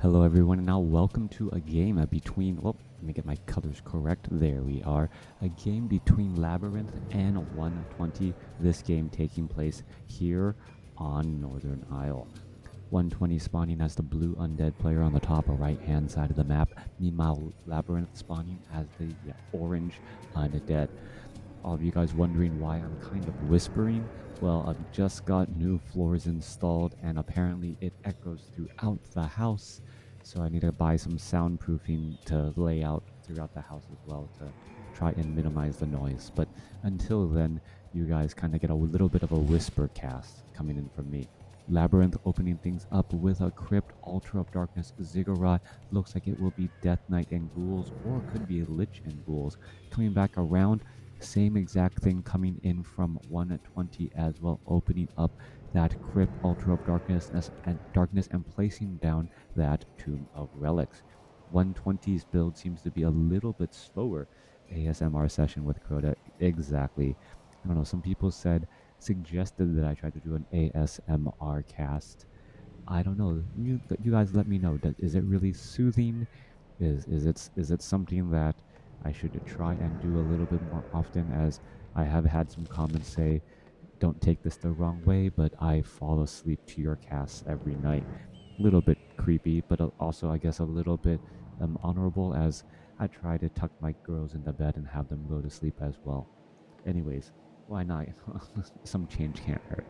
Hello everyone, and now welcome to a game between, well, let me get my colors correct, there we are, a game between LabyRinth and 120, this game taking place here on Northern Isle. 120 spawning as the blue undead player on the top right hand side of the map, meanwhile LabyRinth spawning as the orange undead. All of you guys wondering why I'm kind of whispering? Well, I've just got new floors installed and apparently it echoes throughout the house. So I need to buy some soundproofing to lay out throughout the house as well to try and minimize the noise. But until then, you guys kind of get a little bit of a whisper cast coming in from me. LabyRinth opening things up with a Crypt, Altar of Darkness, Ziggurat. Looks like it will be Death Knight and Ghouls, or it could be Lich and Ghouls. Coming back around, same exact thing coming in from 120 as well, opening up that Crypt, Altar of Darkness and placing down that Tomb of Relics. 120's build seems to be a little bit slower. ASMR session with Crota, exactly. I don't know, some people suggested that I try to do an ASMR cast. I don't know. You guys let me know. Is it really soothing? Is it something that I should try and do a little bit more often? As I have had some comments say, don't take this the wrong way, but I fall asleep to your casts every night. A little bit creepy, but also I guess a little bit honorable, as I try to tuck my girls into bed and have them go to sleep as well. Anyways, why not? Some change can't hurt.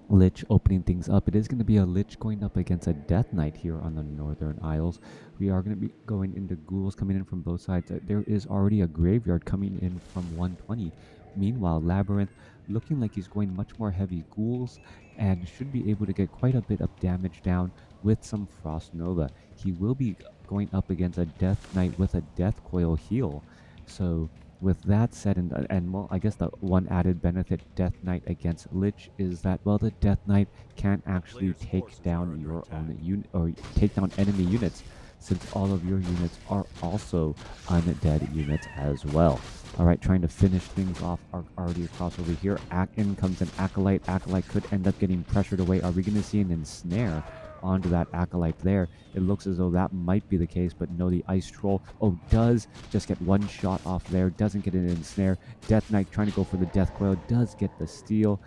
Lich opening things up. It is going to be a Lich going up against a Death Knight here on the Northern Isles. We are going to be going into ghouls coming in from both sides. There is already a graveyard coming in from 120. Meanwhile, LabyRinth looking like he's going much more heavy ghouls and should be able to get quite a bit of damage down with some Frost Nova. He will be going up against a Death Knight with a Death Coil heal. So with that said, and well, I guess the one added benefit Death Knight against Lich is that, well, the Death Knight can't actually take down your own unit or take down enemy units, since all of your units are also undead units as well. All right, trying to finish things off are already across over here. In comes an Acolyte. Acolyte could end up getting pressured away. Are we going to see an ensnare onto that Acolyte there? It looks as though that might be the case, but no, the Ice Troll, does just get one shot off there, doesn't get an ensnare. Death Knight trying to go for the Death Coil, does get the steal.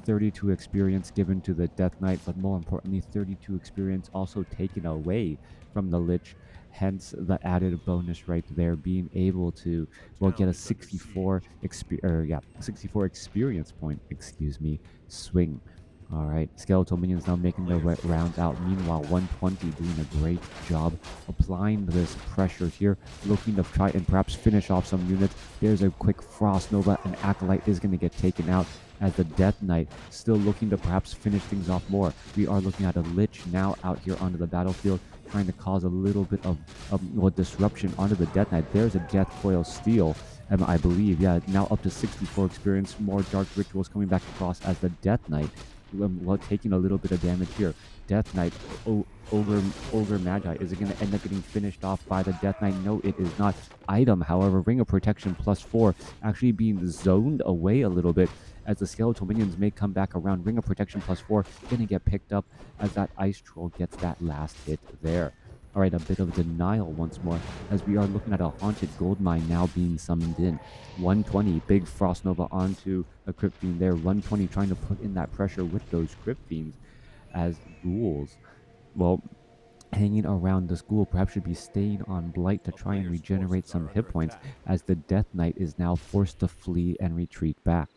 32 experience given to the Death Knight, but more importantly, 32 experience also taken away from the Lich. Hence the added bonus right there, being able to, well, get a 64 experience point, swing. All right, skeletal minions now making their rounds out. Meanwhile, 120 doing a great job applying this pressure here, looking to try and perhaps finish off some units. There's a quick Frost Nova, and Acolyte is going to get taken out, as the Death Knight still looking to perhaps finish things off more. We are looking at a Lich now out here onto the battlefield, trying to cause a little bit of disruption onto the Death Knight. There's a Death Coil steal, I believe. Yeah, now up to 64 experience. More Dark Rituals coming back across as the Death Knight, well, taking a little bit of damage here. Death Knight, Ogre Magi, is it going to end up getting finished off by the Death Knight? No, it is not. Item, however, Ring of Protection +4, actually being zoned away a little bit, as the skeletal minions may come back around. Ring of Protection +4 going to get picked up as that Ice Troll gets that last hit there. All right, a bit of denial once more, as we are looking at a Haunted Gold Mine now being summoned in. 120, big Frost Nova onto a Crypt Fiend there. 120 trying to put in that pressure with those Crypt Fiends, as ghouls, well, hanging around this ghoul perhaps should be staying on Blight to try and regenerate some hit points, as the Death Knight is now forced to flee and retreat back.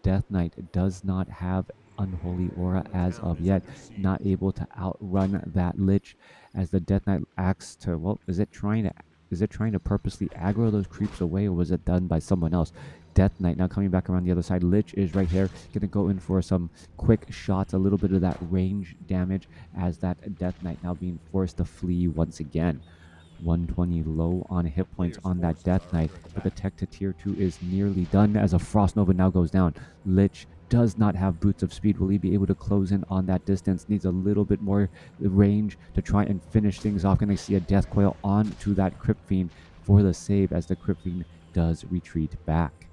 Death Knight does not have Unholy Aura as of yet, not able to outrun that Lich, as the Death Knight acts to, well, is it trying to purposely aggro those creeps away, or was it done by someone else? Death Knight now coming back around the other side. Lich is right here, gonna go in for some quick shots, a little bit of that range damage, as that Death Knight now being forced to flee once again. 120 low on hit points on that Death Knight, but the tech to tier 2 is nearly done, as a Frost Nova now goes down. Lich does not have Boots of Speed. Will he be able to close in on that distance? Needs a little bit more range to try and finish things off. Gonna see a Death Coil onto that Crypt Fiend for the save, as the Crypt Fiend does retreat back.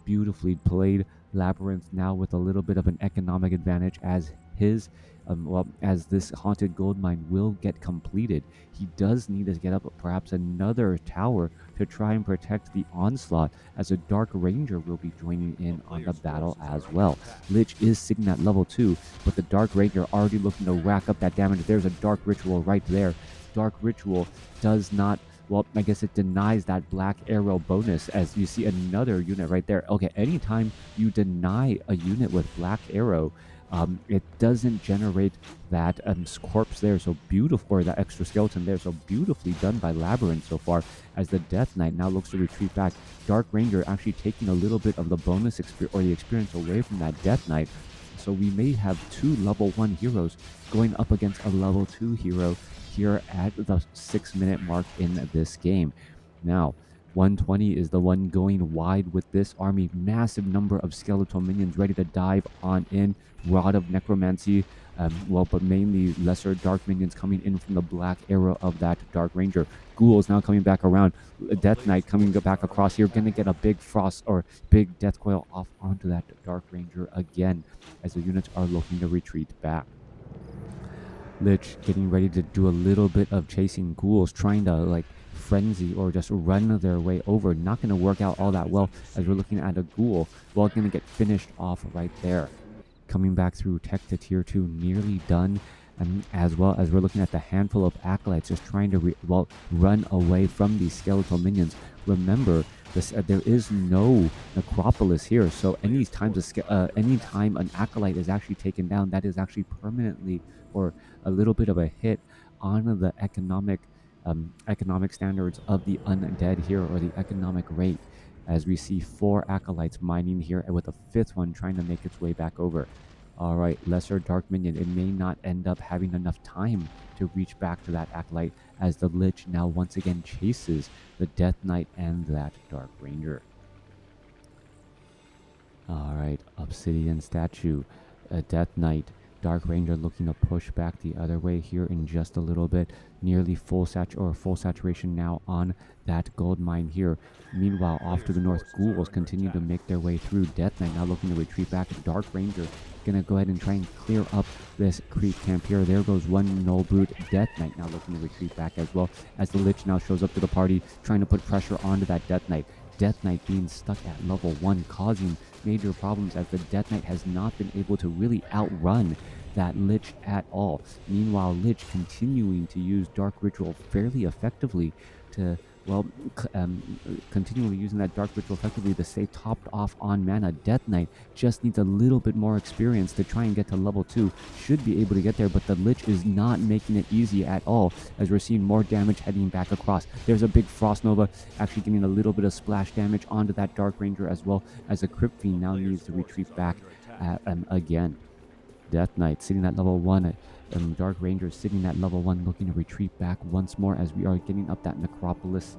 Beautifully played. LabyRinth now with a little bit of an economic advantage, as his well, as this haunted gold mine will get completed, he does need to get up perhaps another tower to try and protect the onslaught, as a Dark Ranger will be joining in on the battle as well. Lich is sitting at level 2, but the Dark Ranger already looking to rack up that damage. There's a Dark Ritual right there. Dark Ritual does not, well, I guess it denies that black arrow bonus, as you see another unit right there. Okay, anytime you deny a unit with black arrow, it doesn't generate that corpse there so beautiful, or that extra skeleton there so beautifully done by LabyRinth so far, as the Death Knight now looks to retreat back. Dark Ranger actually taking a little bit of the bonus experience, or the experience, away from that Death Knight. So we may have 2 level 1 heroes going up against a level 2 hero here at the 6-minute mark in this game. Now, 120 is the one going wide with this army. Massive number of skeletal minions ready to dive on in. Rod of Necromancy, well, but mainly lesser dark minions coming in from the black arrow of that Dark Ranger. Ghouls now coming back around. Death Knight coming back across here. Going to get a big frost, or big death coil off onto that Dark Ranger again, as the units are looking to retreat back. Lich getting ready to do a little bit of chasing ghouls, trying to like frenzy or just run their way over. Not going to work out all that well, as we're looking at a ghoul. Well, going to get finished off right there. Coming back through tech to tier 2, nearly done. And as well as we're looking at the handful of acolytes just trying to run away from these skeletal minions. Remember, this, there is no necropolis here, so anytime an acolyte is actually taken down, that is actually permanently, or a little bit of a hit on the economic standards of the undead here, or the economic rate, as we see 4 acolytes mining here, and with a 5th one trying to make its way back over. All right, lesser dark minion. It may not end up having enough time to reach back to that acolyte, as the Lich now once again chases the Death Knight and that Dark Ranger. All right, Obsidian Statue, Death Knight, Dark Ranger looking to push back the other way here in just a little bit. Nearly full saturation now on that gold mine here. Meanwhile, off to the north, ghouls continue to make their way through. Death Knight now looking to retreat back. Dark Ranger gonna go ahead and try and clear up this creep camp here. There goes one Null Brute. Death Knight now looking to retreat back as well, as the Lich now shows up to the party, trying to put pressure onto that Death Knight. Death Knight being stuck at level 1, causing major problems, as the Death Knight has not been able to really outrun that Lich at all. Meanwhile, Lich continuing to use Dark Ritual fairly effectively to, well, continually using that Dark Ritual effectively to stay topped off on mana. Death Knight just needs a little bit more experience to try and get to level 2. Should be able to get there, but the Lich is not making it easy at all, as we're seeing more damage heading back across. There's a big Frost Nova, actually getting a little bit of splash damage onto that Dark Ranger, as well as a Crypt Fiend now needs to retreat back again. Death Knight sitting at level 1, Dark Ranger sitting at level 1, looking to retreat back once more, as we are getting up that necropolis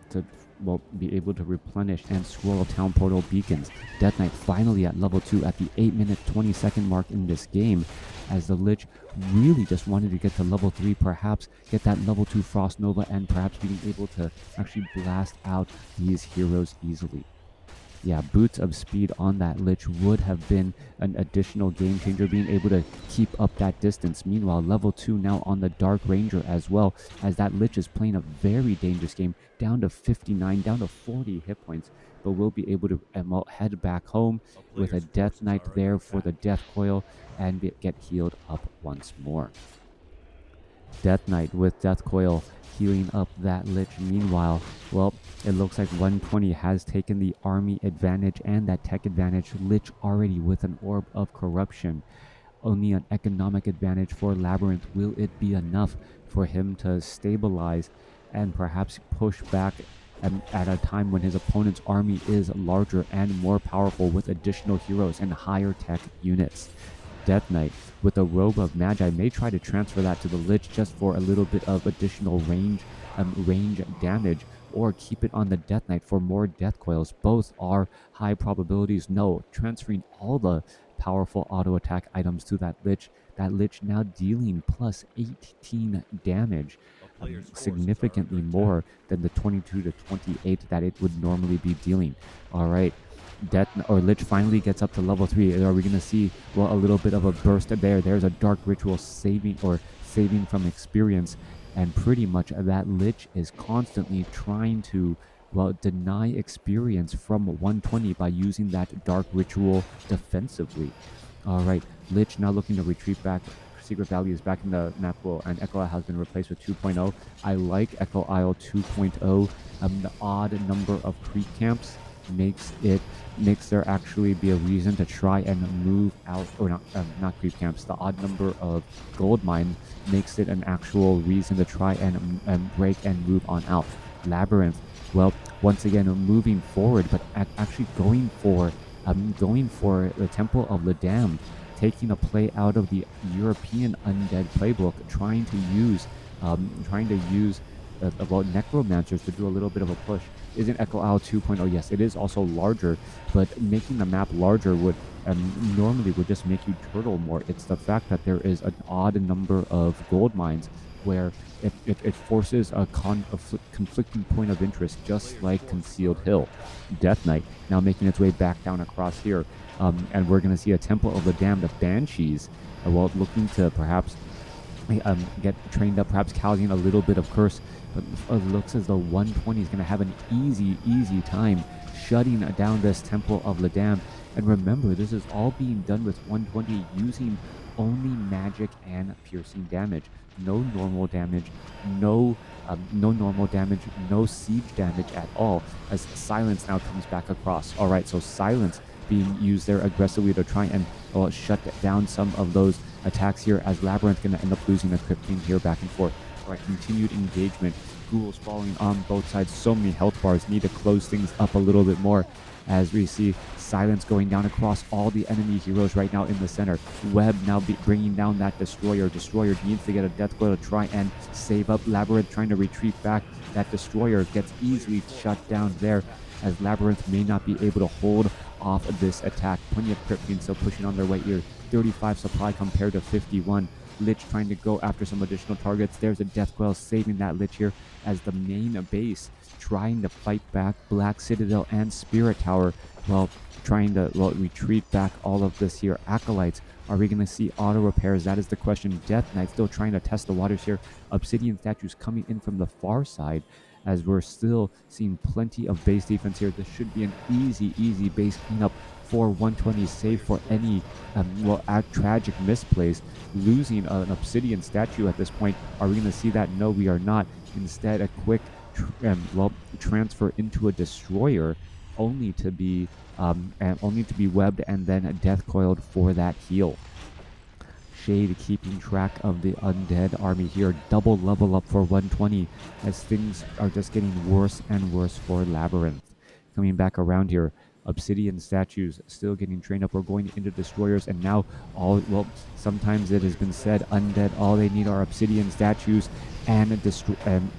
to, well, be able to replenish and swirl town portal beacons. Death Knight finally at level 2 at the 8-minute 20-second mark in this game, as the Lich really just wanted to get to level 3, perhaps get that level 2 Frost Nova, and perhaps being able to actually blast out these heroes easily. Yeah, Boots of Speed on that Lich would have been an additional game changer, being able to keep up that distance. Meanwhile, level 2 now on the Dark Ranger as well, as that Lich is playing a very dangerous game, down to 59, down to 40 hit points, but will be able to head back home with a Death Knight there for the Death Coil, and get healed up once more. Death Knight with Death Coil healing up that Lich. Meanwhile, well, it looks like 120 has taken the army advantage and that tech advantage. Lich already with an Orb of Corruption. Only an economic advantage for LabyRinth. Will it be enough for him to stabilize and perhaps push back at a time when his opponent's army is larger and more powerful, with additional heroes and higher tech units? Death Knight with a Robe of Magi may try to transfer that to the Lich just for a little bit of additional range damage, or keep it on the Death Knight for more death coils. Both are high probabilities. No, transferring all the powerful auto attack items to that Lich. That Lich now dealing plus 18 damage, significantly more than the 22 to 28 that it would normally be dealing. All right. Lich finally gets up to level 3. Are we going to see, well, a little bit of a burst there? There's a Dark Ritual saving from experience. And pretty much that Lich is constantly trying to, well, deny experience from 120 by using that Dark Ritual defensively. All right, Lich now looking to retreat back. Secret Valley is back in the map pool, and Echo Isle has been replaced with 2.0. I like Echo Isle 2.0. The odd number of creep camps makes there actually be a reason to try and move out, or not creep camps. The odd number of gold mines makes it an actual reason to try and break and move on out. Labyrinth, well, once again moving forward, but actually going for the Temple of the Damned, taking a play out of the European undead playbook, trying to use about necromancers to do a little bit of a push. Isn't Echo Isle 2.0? Yes, it is also larger, but making the map larger would normally would just make you turtle more. It's the fact that there is an odd number of gold mines where it forces a conflicting point of interest, just like Concealed Hill. Death Knight now making its way back down across here, and we're going to see a Temple of the Damned, the Banshees, well, looking to perhaps get trained up, perhaps causing a little bit of curse, but it looks as though 120 is going to have an easy time shutting down this Temple of the Damned. And remember, this is all being done with 120 using only magic and piercing damage. No normal damage, no normal damage, no siege damage at all, as Silence now comes back across. All right, so Silence being used there aggressively to try and shut down some of those attacks here, as Labyrinth going to end up losing the Crypt King here back and forth. All right, continued engagement. Ghouls falling on both sides. So many health bars. Need to close things up a little bit more, as we see Silence going down across all the enemy heroes right now in the center. Web now bringing down that Destroyer. Destroyer needs to get a death blow to try and save up. Labyrinth trying to retreat back. That Destroyer gets easily shut down there, as Labyrinth may not be able to hold off of this attack. Plenty of Crypt Fiends still pushing on their way here. 35 supply compared to 51. Lich trying to go after some additional targets. There's a Death Coil saving that Lich here, as the main base trying to fight back Black Citadel and Spirit Tower, while trying to retreat back all of this here. Acolytes, are we going to see auto repairs? That is the question. Death Knight still trying to test the waters here. Obsidian statues coming in from the far side, as we're still seeing plenty of base defense here. This should be an easy base cleanup for 120, save for any tragic misplays. Losing an Obsidian statue at this point. Are we going to see that? No, we are not. Instead, a quick transfer into a Destroyer, only to be webbed and then death coiled for that heal. Shade keeping track of the undead army here. Double level up for 120, as things are just getting worse and worse for Labyrinth. Coming back around here, Obsidian statues still getting trained up. We're going into Destroyers, and now sometimes it has been said, undead, all they need are Obsidian statues and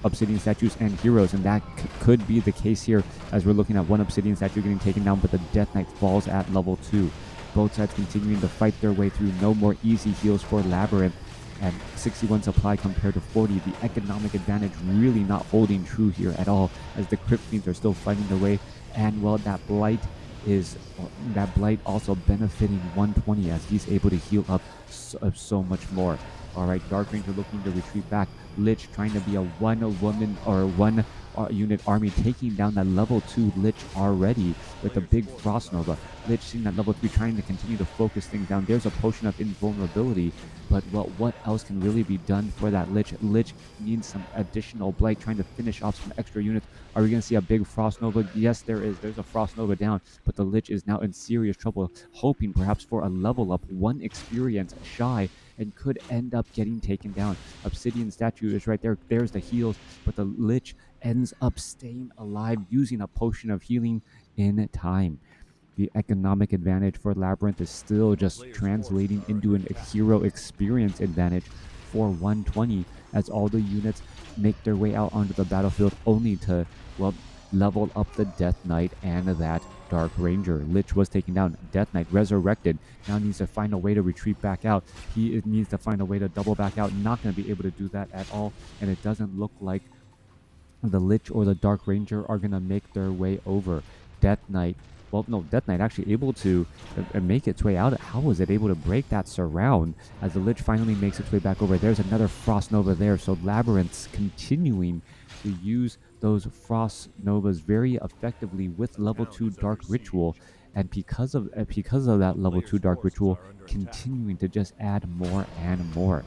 Obsidian statues and heroes, and that could be the case here, as we're looking at one Obsidian statue getting taken down, but the Death Knight falls at level 2. Both sides continuing to fight their way through. No more easy heals for Labyrinth, and 61 supply compared to 40. The economic advantage really not holding true here at all, as the Crypt Fiends are still fighting their way, and well, that blight also benefiting 120, as he's able to heal up so much more. All right, Dark Ranger looking to retreat back. Lich trying to be a one unit army, taking down that level 2 Lich already with a big Frost Nova. Lich seeing that level 3, trying to continue to focus things down. There's a potion of invulnerability, but well, what else can really be done for that Lich? Lich needs some additional blight, trying to finish off some extra units. Are we going to see a big Frost Nova? Yes, there is. There's a Frost Nova down, but the Lich is now in serious trouble, hoping perhaps for a level up, 1 experience shy, and could end up getting taken down. Obsidian statue is right there. There's the heals, but the Lich ends up staying alive using a potion of healing in time. The economic advantage for Labyrinth is still just translating into a hero experience advantage for 120, as all the units make their way out onto the battlefield, only to level up the Death Knight and that Dark Ranger. Lich was taken down. Death Knight resurrected. Now needs to find a way to retreat back out. He needs to find a way to double back out. Not going to be able to do that at all, and it doesn't look like the Lich or the Dark Ranger are going to make their way over. Death Knight well, no, Death Knight actually able to make its way out. How was it able to break that surround as the Lich finally makes its way back over? There's another Frost Nova there. So Labyrinth's continuing to use those Frost Novas very effectively with level 2 Dark Ritual. And because of that level 2 Dark Ritual, continuing to just add more and more.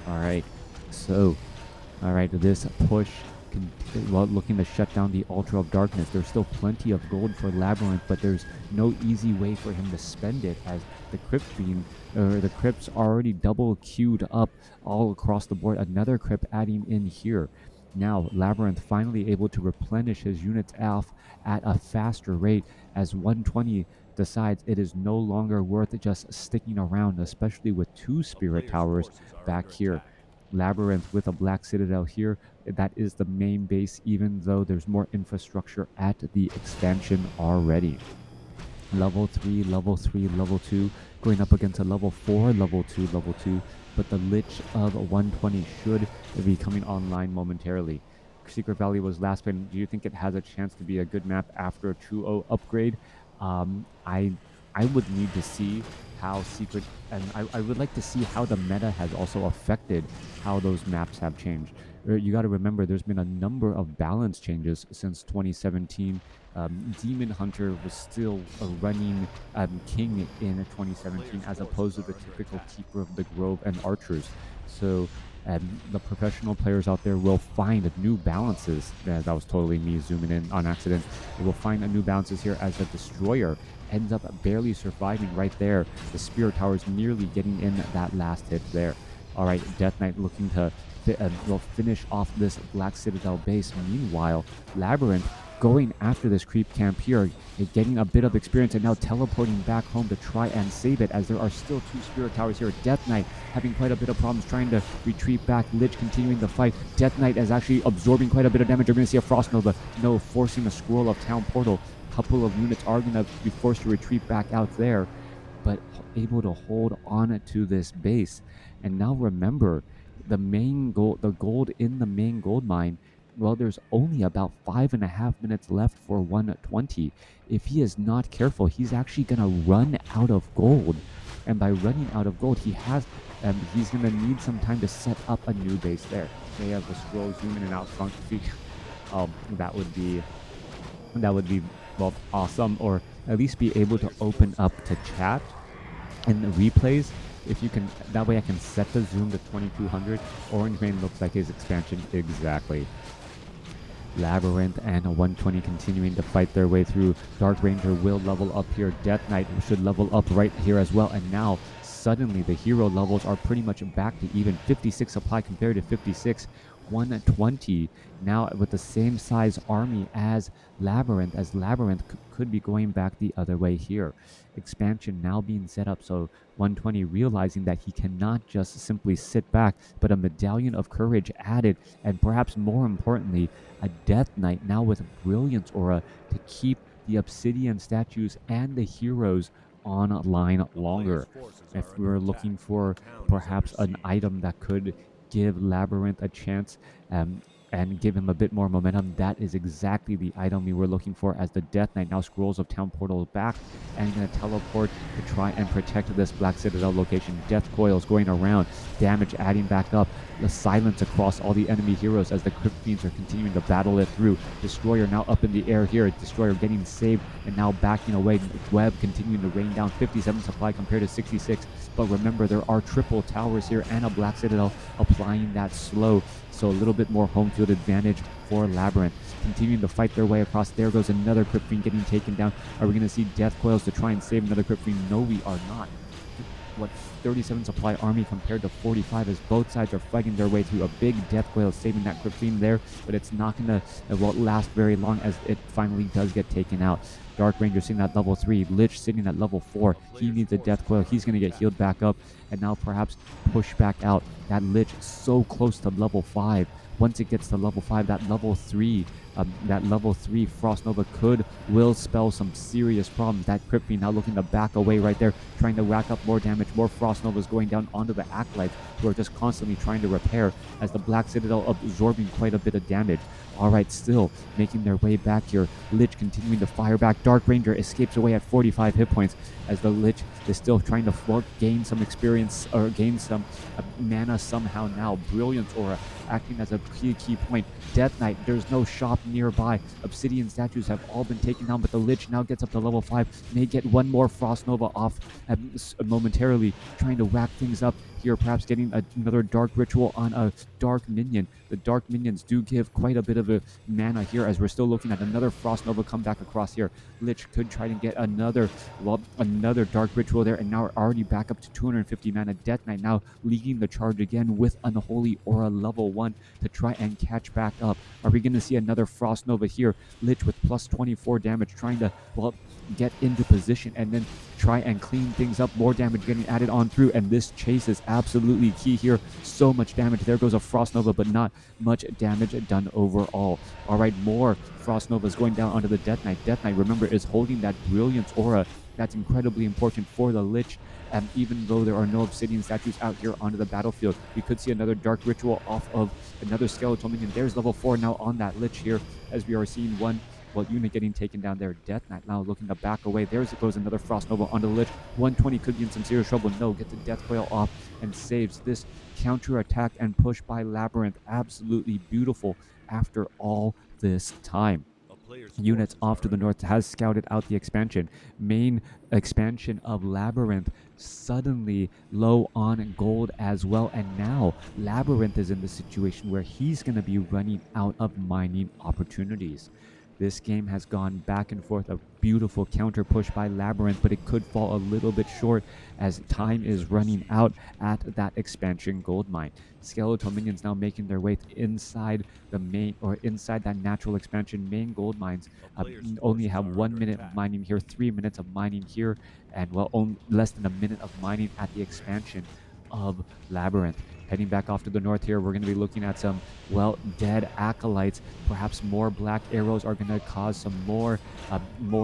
All right, so this push, well, looking to shut down the Altar of Darkness. There's still plenty of gold for Labyrinth, but there's no easy way for him to spend it, as the Crypt Fiend, or the Crypts already double queued up all across the board. Another Crypt adding in here. Now, Labyrinth finally able to replenish his units off at a faster rate, as 120 decides it is no longer worth just sticking around, especially with 2 Spirit Towers back here. Labyrinth with a Black Citadel here. That is the main base, even though there's more infrastructure at the expansion already. Level 3, level 3, level 2, going up against a level 4, level 2, level 2. But the Lich of 120 should be coming online momentarily. Secret Valley was last pin. Do you think it has a chance to be a good map after a 2.0 upgrade? I would need to see how Secret, and I would like to see how the meta has also affected how those maps have changed. You got to remember, there's been a number of balance changes since 2017. Demon Hunter was still a running king in 2017, as opposed to the typical Keeper of the Grove and Archers. So the professional players out there will find new balances. That was totally me zooming in on accident. They will find new balances here, as the Destroyer ends up barely surviving right there. The Spirit Towers nearly getting in that last hit there. All right, Death Knight looking to finish off this Black Citadel base. Meanwhile, Labyrinth going after this creep camp here, getting a bit of experience, and now teleporting back home to try and save it, as there are still 2 Spirit Towers here. Death Knight having quite a bit of problems trying to retreat back. Lich continuing the fight. Death Knight is actually absorbing quite a bit of damage. We're going to see a Frost Nova. No, forcing a Scroll of Town Portal. Couple of units are going to be forced to retreat back out there, but able to hold on to this base. And now remember, the gold in the main gold mine, well, there's only about 5.5 minutes left for 120. If he is not careful, he's actually going to run out of gold. And by running out of gold, he's going to need some time to set up a new base there. They have the scroll zoom in and out front. That would be, well, awesome, or at least be able to open up to chat and the replays. If you can, that way I can set the zoom to 2200. Orange Rain looks like his expansion exactly. Labyrinth and a 120 continuing to fight their way through. Dark Ranger will level up here. Death Knight should level up right here as well. And now suddenly the hero levels are pretty much back to even. 56 supply compared to 56. 120 now with the same size army as Labyrinth, could be going back the other way here. Expansion now being set up, so 120 realizing that he cannot just simply sit back, but a Medallion of Courage added, and perhaps more importantly, a Death Knight now with Brilliance Aura to keep the Obsidian statues and the heroes online longer. If we're looking for perhaps an item that could give Labyrinth a chance and give him a bit more momentum, that is exactly the item we were looking for, as the Death Knight now Scrolls of Town Portal back and going to teleport to try and protect this Black Citadel location. Death Coils going around, damage adding back up, the silence across all the enemy heroes as the Crypt Fiends are continuing to battle it through. Destroyer now up in the air here. Destroyer getting saved and now backing away. Web continuing to rain down. 57 supply compared to 66. But remember, there are triple towers here and a Black Citadel applying that slow. So a little bit more home field advantage for Labyrinth. Continuing to fight their way across. There goes another Crypt Fiend getting taken down. Are we going to see Death Coils to try and save another Crypt Fiend? No, we are not. 37 supply army compared to 45, as both sides are fighting their way through. A big Death Coil saving that Crypt Fiend there, but it's not going to last very long, as it finally does get taken out. Dark Ranger sitting at level 3, Lich sitting at level 4. He needs a Death Coil. He's going to get healed back up and now perhaps push back out. That Lich so close to level 5. once it gets to level 5, that level 3 Frost Nova will spell some serious problems. That Crypt Fiend now looking to back away right there, trying to rack up more damage. More Frost Novas going down onto the Acolytes, who are just constantly trying to repair, as the Black Citadel absorbing quite a bit of damage. Alright, still making their way back here. Lich continuing to fire back. Dark Ranger escapes away at 45 hit points, as the Lich is still trying to gain some experience, or gain some mana somehow now. Brilliance Aura acting as a key point. Death Knight, there's no shop nearby. Obsidian statues have all been taken down, but the Lich now gets up to level 5. May get one more Frost Nova off momentarily, trying to whack things up here, perhaps getting another Dark Ritual on a Dark Minion. The Dark Minions do give quite a bit of a mana here, as we're still looking at another Frost Nova come back across here. Lich could try to get another Dark Ritual there, and now we're already back up to 250 mana. Death Knight now leading the charge again with Unholy Aura level 1 to try and catch back up. Are we going to see another Frost Nova here? Lich with plus 24 damage, trying to, get into position and then try and clean things up. More damage getting added on through, and this chase is absolutely key here. So much damage. There goes a Frost Nova, but not much damage done overall. Alright, more Frost Novas going down onto the Death Knight. Death Knight, remember, is holding that Brilliance Aura. That's incredibly important for the Lich. And even though there are no Obsidian statues out here onto the battlefield, we could see another Dark Ritual off of another Skeletal Minion. There's level 4 now on that Lich here, as we are seeing one unit getting taken down there. Death Knight now looking to back away. There goes another Frost Nova onto the Lich. 120 could be in some serious trouble. No, gets the Death Coil off and saves this counter attack and push by LabyRinth. Absolutely beautiful after all this time. Units off to the north has scouted out the expansion. Main expansion of LabyRinth suddenly low on gold as well, and now LabyRinth is in the situation where he's going to be running out of mining opportunities. This game has gone back and forth, a beautiful counter push by LabyRinth, but it could fall a little bit short as time is running out at that expansion gold mine. Skeletal Minions now making their way inside the main, or inside that natural expansion. Main gold mines only have 1 minute of mining here, 3 minutes of mining here, and less than a minute of mining at the expansion of LabyRinth. Heading back off to the north here, we're going to be looking at some, dead Acolytes. Perhaps more Black Arrows are going to cause some more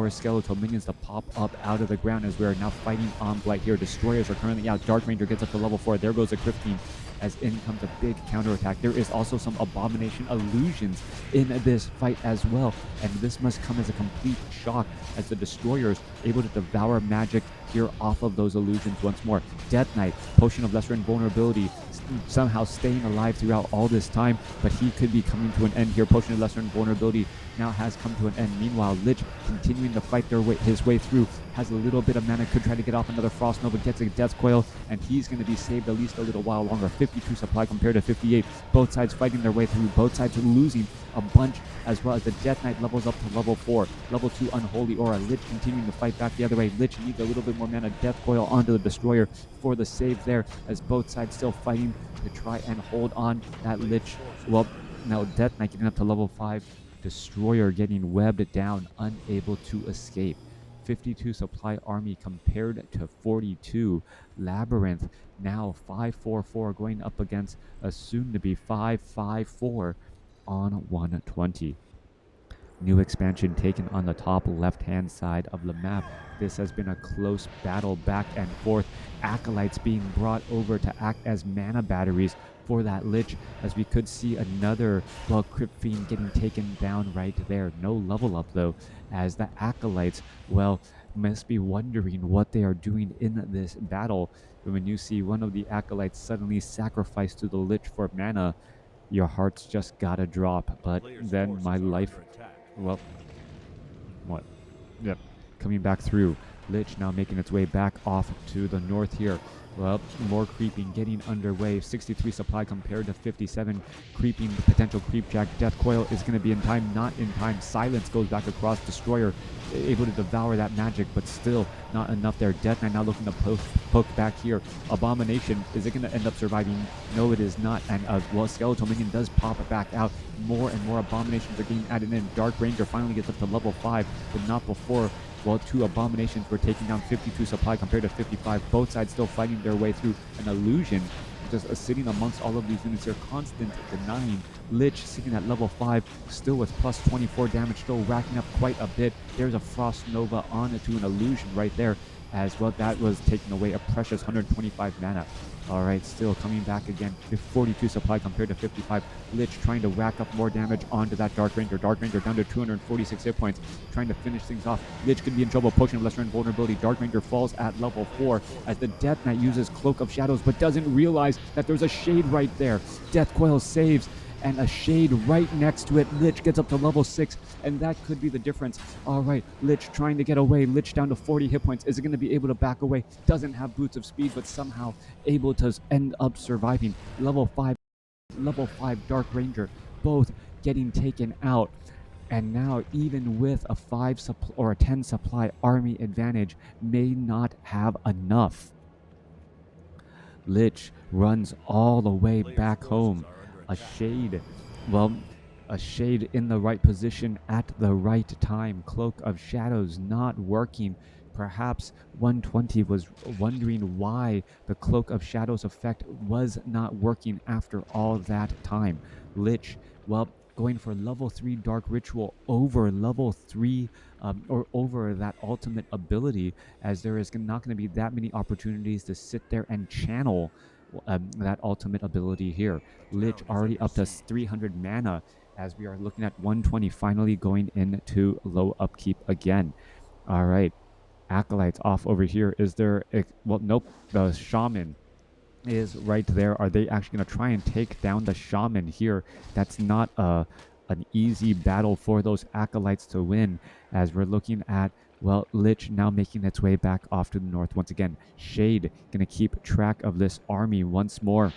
Skeletal Minions to pop up out of the ground, as we are now fighting on Blight here. Destroyers are currently out. Dark Ranger gets up to level 4. There goes a Crypt Fiend, as in comes a big counterattack. There is also some Abomination Illusions in this fight as well, and this must come as a complete shock, as the Destroyers able to devour magic here off of those illusions once more. Death Knight, Potion of Lesser Invulnerability, somehow staying alive throughout all this time, but he could be coming to an end here. Potion of Lesser Invulnerability now has come to an end. Meanwhile, Lich continuing to fight his way through, has a little bit of mana, could try to get off another Frost Nova, gets a Death Coil, and he's going to be saved at least a little while longer. 52 supply compared to 58. Both sides fighting their way through, both sides are losing a bunch, as well as the Death Knight levels up to level 4. Level 2 Unholy Aura. Lich continuing to fight back the other way. Lich needs a little bit more mana. Death Coil onto the Destroyer for the save there, as both sides still fighting to try and hold on that Lich. Now Death Knight getting up to level 5. Destroyer getting webbed down, unable to escape. 52 supply army compared to 42. LabyRinth now 544 going up against a soon-to-be 554 on 120. New expansion taken on the top left-hand side of the map. This has been a close battle back and forth. Acolytes being brought over to act as mana batteries for that Lich, as we could see another Crypt Fiend getting taken down right there. No level up though, as the Acolytes, must be wondering what they are doing in this battle. When you see one of the Acolytes suddenly sacrificed to the Lich for mana, your heart's just gotta drop. But then my life, coming back through. Lich now making its way back off to the north here. More creeping getting underway. 63 supply compared to 57. Creeping, potential creep jack. Death Coil is going to be in time, not in time. Silence goes back across. Destroyer able to devour that magic, but still not enough there. Death Knight now looking to poke back here. Abomination, is it going to end up surviving? No, it is not. And Skeletal Minion does pop it back out. More and more Abominations are getting added in. Dark Ranger finally gets up to level 5, but not before. 2 Abominations were taking down 52 supply compared to 55. Both sides still fighting their way through an illusion. just sitting amongst all of these units here, constant denying. Lich sitting at level 5, still with plus 24 damage, still racking up quite a bit. There's a Frost Nova onto an illusion right there, as well. That was taking away a precious 125 mana. All right, still coming back again. 42 supply compared to 55. Lich trying to rack up more damage onto that Dark Ranger. Dark Ranger down to 246 hit points, trying to finish things off. Lich could be in trouble. Potion of Lesser Invulnerability. Dark Ranger falls at level 4 as the Death Knight uses Cloak of Shadows, but doesn't realize that there's a Shade right there. Death Coil saves, and a Shade right next to it. Lich gets up to level 6, and that could be the difference. All right, Lich trying to get away. Lich down to 40 hit points. Is it going to be able to back away? Doesn't have Boots of Speed, but somehow able to end up surviving. Level 5 Dark Ranger, both getting taken out. And now, even with a 5 or a 10 supply army advantage, may not have enough. Lich runs all the way back home. A Shade, well, a Shade in the right position at the right time. Cloak of Shadows not working. Perhaps 120 was wondering why the Cloak of Shadows effect was not working after all that time. Lich, well, going for level 3 Dark Ritual over level 3 or over that ultimate ability, as there is not going to be that many opportunities to sit there and channel that ultimate ability here. Lich already up to 300 mana, as we are looking at 120 finally going into low upkeep again. All right, Acolytes off over here. Is there well, nope, the Shaman is right there. Are they actually going to try and take down the Shaman here? That's not an easy battle for those Acolytes to win, as we're looking at, well, Lich now making its way back off to the north once again. Shade going to keep track of this army once more.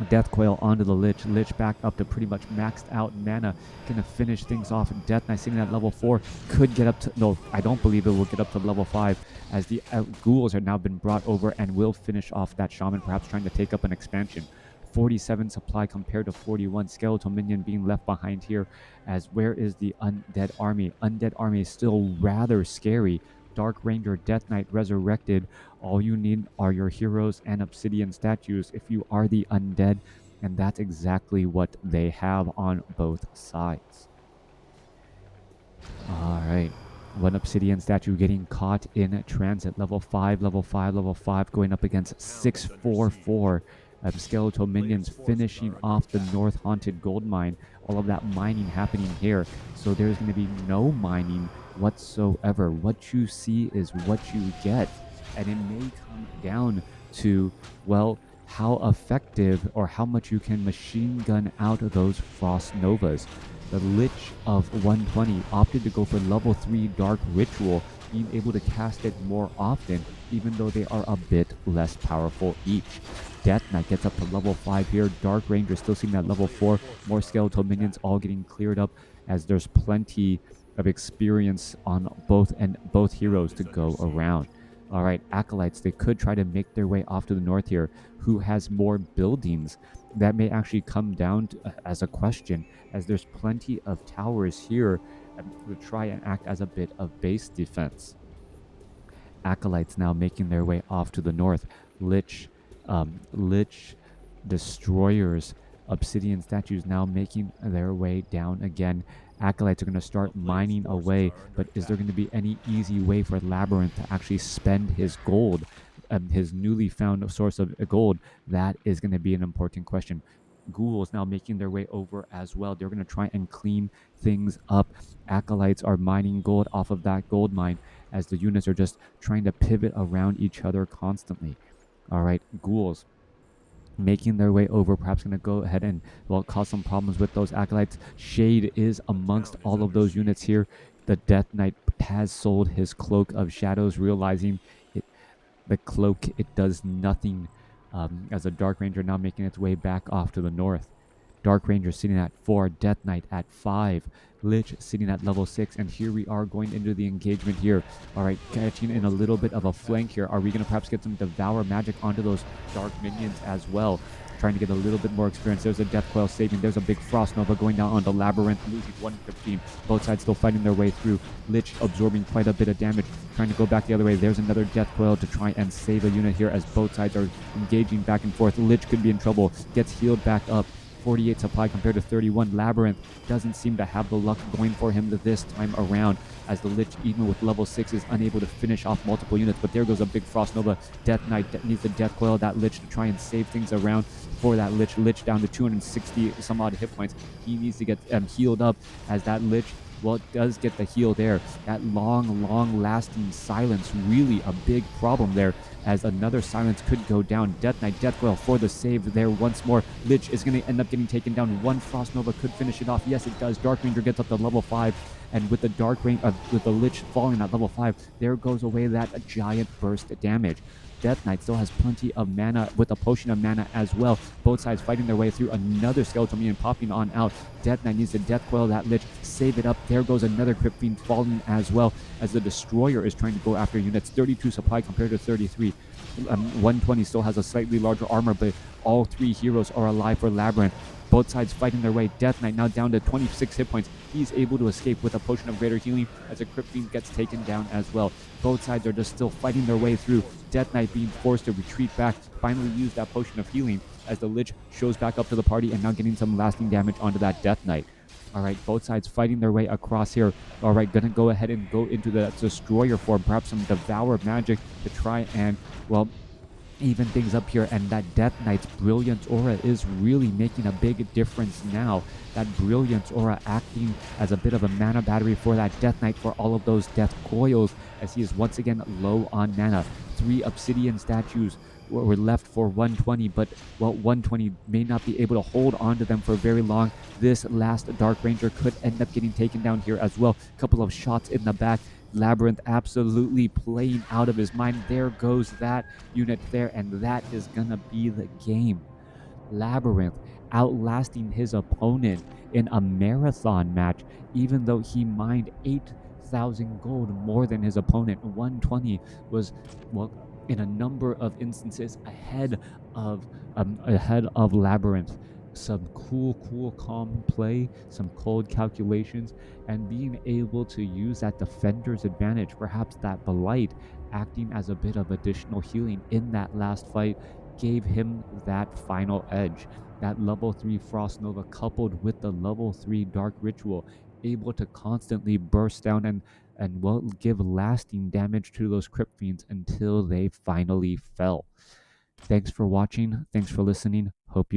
Death Coil onto the Lich. Lich back up to pretty much maxed out mana. Gonna finish things off. Death Knight sitting at level 4. Could get up to... No, I don't believe it will get up to level 5, as the ghouls have now been brought over and will finish off that Shaman, perhaps trying to take up an expansion. 47 supply compared to 41. Skeletal Minion being left behind here, as where is the Undead Army? Undead Army is still rather scary. Dark Ranger, Death Knight resurrected. All you need are your heroes and obsidian statues if you are the undead, and that's exactly what they have on both sides. All right, one obsidian statue getting caught in transit. Level 5, level 5, level 5, going up against 644 skeletal minions, finishing off the North Haunted Gold Mine. All of that mining happening here, so there's going to be no mining whatsoever. What you see is what you get, and it may come down to, well, how effective or how much you can machine gun out of those Frost Novas. The Lich of 120 opted to go for level 3 Dark Ritual, being able to cast it more often, even though they are a bit less powerful each. Death Knight gets up to level 5 here. Dark Ranger still sitting at level 4. More skeletal minions all getting cleared up, as there's plenty of experience on both heroes to go around. All right, Acolytes, they could try to make their way off to the north here. Who has more buildings? That may actually come down to, as a question, as there's plenty of towers here to try and act as a bit of base defense. Acolytes now making their way off to the north. Lich Destroyers, obsidian statues now making their way down again. Acolytes are going to start mining away, but is there going to be any easy way for LabyRinth to actually spend his gold, his newly found source of gold? That is going to be an important question. Ghouls now making their way over as well. They're going to try and clean things up. Acolytes are mining gold off of that gold mine, as the units are just trying to pivot around each other constantly. All right, Ghouls making their way over, perhaps going to go ahead and, well, cause some problems with those Acolytes. Shade is amongst all of those units here. The Death Knight has sold his Cloak of Shadows, realizing the cloak, it does nothing, as a Dark Ranger now making its way back off to the north. Dark Ranger sitting at 4, Death Knight at 5, Lich sitting at level 6, and here we are going into the engagement here. All right, catching in a little bit of a flank here. Are we going to perhaps get some Devour Magic onto those Dark Minions as well? trying to get a little bit more experience. There's a Death Coil saving. There's a big Frost Nova going down onto LabyRinth, losing one Crypt Fiend. Both sides still fighting their way through. Lich absorbing quite a bit of damage, trying to go back the other way. There's another Death Coil to try and save a unit here as both sides are engaging back and forth. Lich could be in trouble, gets healed back up. 48 supply compared to 31. LabyRinth doesn't seem to have the luck going for him this time around, as the Lich, even with level 6, is unable to finish off multiple units. But there goes a big Frost Nova. Death Knight needs the Death Coil, that Lich, to try and save things around for that Lich. Lich down to 260 some odd hit points. He needs to get healed up, as that Lich, well, it does get the heal there. That long lasting silence, really a big problem there, as another silence could go down. Death Knight, Death Coil for the save there once more. Lich is going to end up getting taken down. One Frost Nova could finish it off. Yes, it does. Dark Ranger gets up to level 5, and with the with the Lich falling at level 5, there goes away that giant burst damage. Death Knight still has plenty of mana with a potion of mana as well. Both sides fighting their way through. Another skeletal minion popping on out. Death Knight needs to Death Coil that Lich, save it up. There goes another Crypt Fiend falling as well, as the Destroyer is trying to go after units. 32 supply compared to 33. 120 still has a slightly larger armor, but all three heroes are alive for LabyRinth. Both sides fighting their way. Death Knight now down to 26 hit points. He's able to escape with a potion of greater healing, as a Crypt Fiend gets taken down as well. Both sides are just still fighting their way through. Death Knight being forced to retreat back, finally use that potion of healing, as the Lich shows back up to the party and now getting some lasting damage onto that Death Knight. All right, both sides fighting their way across here. All right, gonna go ahead and go into the Destroyer form, perhaps some Devour magic to try and, well, even things up here. And that Death Knight's Brilliant Aura is really making a big difference now. That Brilliant Aura acting as a bit of a mana battery for that Death Knight for all of those Death Coils, as he is once again low on mana. 3 Obsidian statues were left for 120, but, well, 120 may not be able to hold on to them for very long. This last Dark Ranger could end up getting taken down here as well. A couple of shots in the back. LabyRinth absolutely playing out of his mind. There goes that unit there, and that is gonna be the game. LabyRinth outlasting his opponent in a marathon match, even though he mined 8,000 gold more than his opponent. 120 was, well, in a number of instances ahead of LabyRinth. Some cool calm play, some cold calculations, and being able to use that defender's advantage, perhaps that Blight acting as a bit of additional healing in that last fight, gave him that final edge. That level 3 Frost Nova coupled with the level 3 Dark Ritual, able to constantly burst down and well, give lasting damage to those Crypt Fiends until they finally fell. Thanks for watching. Thanks for listening. Hope you